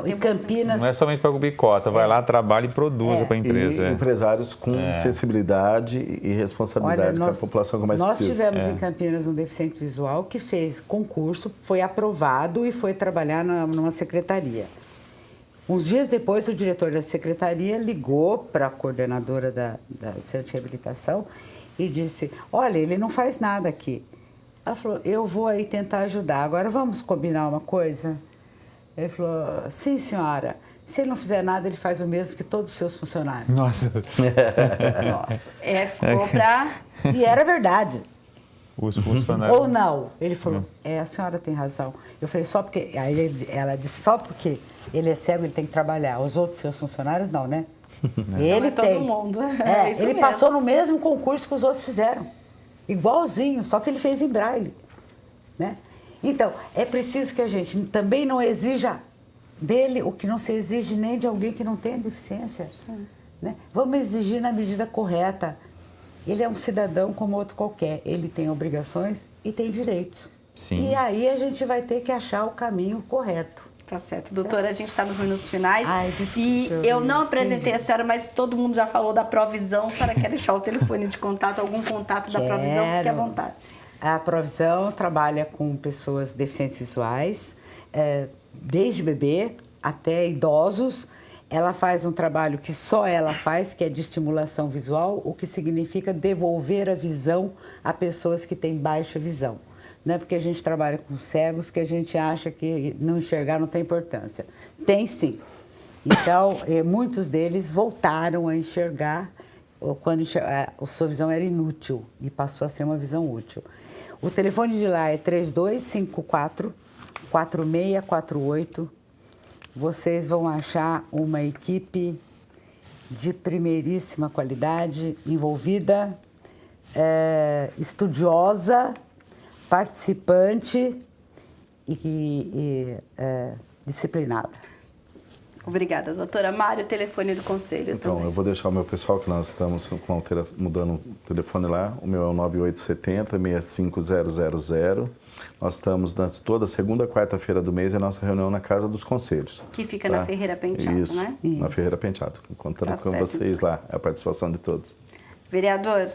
E Campinas... Não é somente para cobrir cota, vai lá, trabalha e produza para a empresa. E empresários com sensibilidade e responsabilidade com a população que mais precisa. Nós tivemos em Campinas um deficiente visual que fez concurso, foi aprovado e foi trabalhar numa secretaria. Uns dias depois, o diretor da secretaria ligou para a coordenadora do centro de reabilitação e disse, olha, ele não faz nada aqui. Ela falou, eu vou aí tentar ajudar, agora vamos combinar uma coisa? Ele falou, sim, senhora, se ele não fizer nada, ele faz o mesmo que todos os seus funcionários. Nossa. Ficou pra... E era verdade. Os funcionários... Ou não. Ele falou, a senhora tem razão. Eu falei, só porque... Aí ela disse, só porque ele é cego, ele tem que trabalhar. Os outros seus funcionários, não, né? Ele tem. Todo mundo. Ele passou no mesmo concurso que os outros fizeram. Igualzinho, só que ele fez em braille, né? Então, é preciso que a gente também não exija dele o que não se exige nem de alguém que não tem deficiência. Né? Vamos exigir na medida correta. Ele é um cidadão como outro qualquer. Ele tem obrigações e tem direitos. Sim. E aí a gente vai ter que achar o caminho correto. Tá certo. Doutora, a gente está nos minutos finais. Desculpa, e eu não apresentei a senhora, mas todo mundo já falou da Provisão. A senhora quer deixar o telefone de contato, algum contato da Provisão? Fique à vontade. A Provisão trabalha com pessoas deficientes visuais, desde bebê até idosos. Ela faz um trabalho que só ela faz, que é de estimulação visual, o que significa devolver a visão a pessoas que têm baixa visão. não é porque a gente trabalha com cegos que a gente acha que não enxergar não tem importância. Tem sim. Então, muitos deles voltaram a enxergar quando a sua visão era inútil e passou a ser uma visão útil. O telefone de lá é 3254-4648. Vocês vão achar uma equipe de primeiríssima qualidade, envolvida, estudiosa, participante e disciplinada. Obrigada, doutora Mário, o telefone do conselho então, também. Eu vou deixar o meu pessoal, que nós estamos mudando o telefone lá. O meu é o 9870-65000. Nós estamos toda segunda, quarta-feira do mês, é a nossa reunião na Casa dos Conselhos. Que fica na Ferreira Penteado, Isso, né? na Ferreira Penteado. Contando com vocês lá, a participação de todos. Vereador,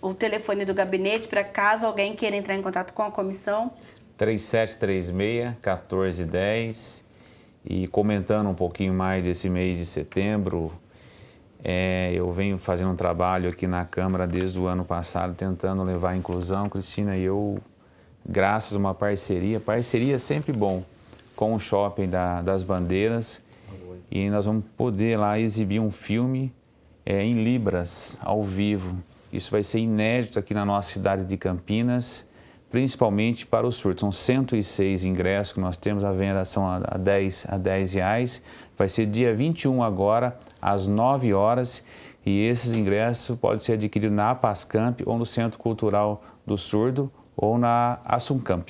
o telefone do gabinete, para caso alguém queira entrar em contato com a comissão. 3736-1410. E comentando um pouquinho mais desse mês de setembro, eu venho fazendo um trabalho aqui na Câmara desde o ano passado, tentando levar a inclusão, Cristina, e eu, graças a uma parceria é sempre bom, com o Shopping das Bandeiras, e nós vamos poder lá exibir um filme em Libras, ao vivo. Isso vai ser inédito aqui na nossa cidade de Campinas, principalmente para o surdo. São 106 ingressos que nós temos, a venda são a 10 reais. Vai ser dia 21 agora, às 9 horas, e esses ingressos podem ser adquiridos na Pascamp ou no Centro Cultural do Surdo ou na Assuncamp.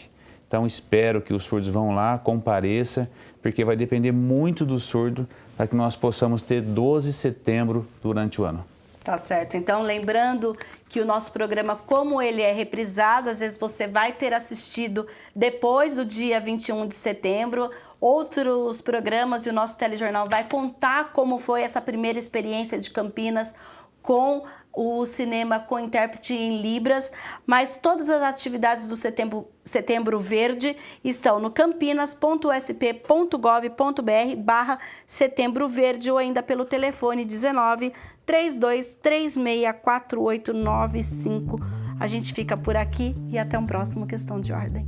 Então espero que os surdos vão lá, compareça, porque vai depender muito do surdo para que nós possamos ter 12 de setembro durante o ano. Tá certo. Então, lembrando que o nosso programa, como ele é reprisado, às vezes você vai ter assistido depois do dia 21 de setembro, outros programas, e o nosso telejornal vai contar como foi essa primeira experiência de Campinas com o cinema com intérprete em Libras, mas todas as atividades do Setembro Verde estão no campinas.sp.gov.br/Setembro Verde ou ainda pelo telefone 19-3236-4895. A gente fica por aqui e até um próximo Questão de Ordem.